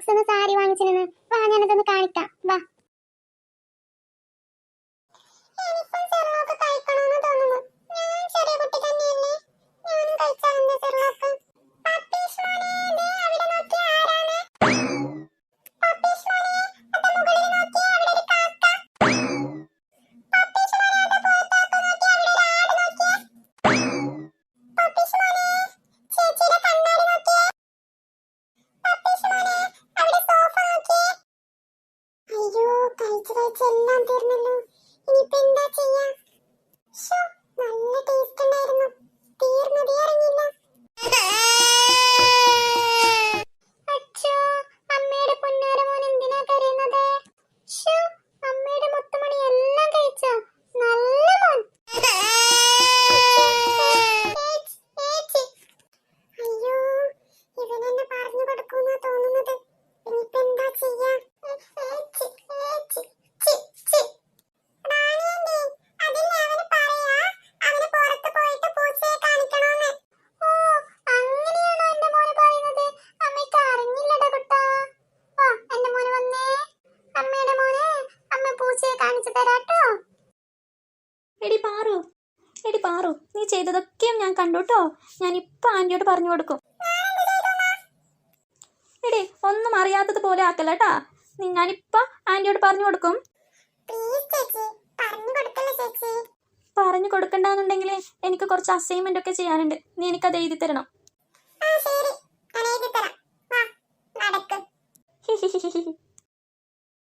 Silks sari വാങ്ങിച്ചിരുന്നു. വാ ഞാനതൊന്ന് കാണിക്കാം. വാ. എല്ലാം തീർന്നല്ലോ. ഇനിയിപ്പോ എന്താ ചെയ്യാ? നല്ല ടേസ്റ്റ് ഉണ്ടായിരുന്നു. തീർന്നതേ അറിഞ്ഞില്ല. അച്ഛോ, അമ്മയുടെ പൊന്നാര മോൻ എന്തിനാ കരയുന്നത്? അമ്മയുടെ മുത്തുമണി എല്ലാം കഴിച്ചോ? നല്ല മോൻ. അയ്യോ, ഇവനെന്നെ പറഞ്ഞു കൊടുക്കുമെന്നാ തോന്നുന്നത്. ഇനിയിപ്പോ എന്താ ചെയ്യാ? എടി പാറു, നീ ചെയ്തതൊക്കെയും ഞാൻ കണ്ടുട്ടോ. ഞാൻ ഇപ്പൊ ആന്റിയോട് പറഞ്ഞു കൊടുക്കും. എടി ഒന്നും അറിയാത്തതുപോലെ ആക്കല്ലേട്ടാ. ഞാനിപ്പൊ ആന്റിയോട് പറഞ്ഞു കൊടുക്കും. പറഞ്ഞു കൊടുക്കണ്ടെന്നുണ്ടെങ്കിൽ എനിക്ക് കുറച്ച് അസൈൻമെന്റ് ഒക്കെ ചെയ്യാനുണ്ട്. നീ എനിക്കത് എഴുതി തരണം.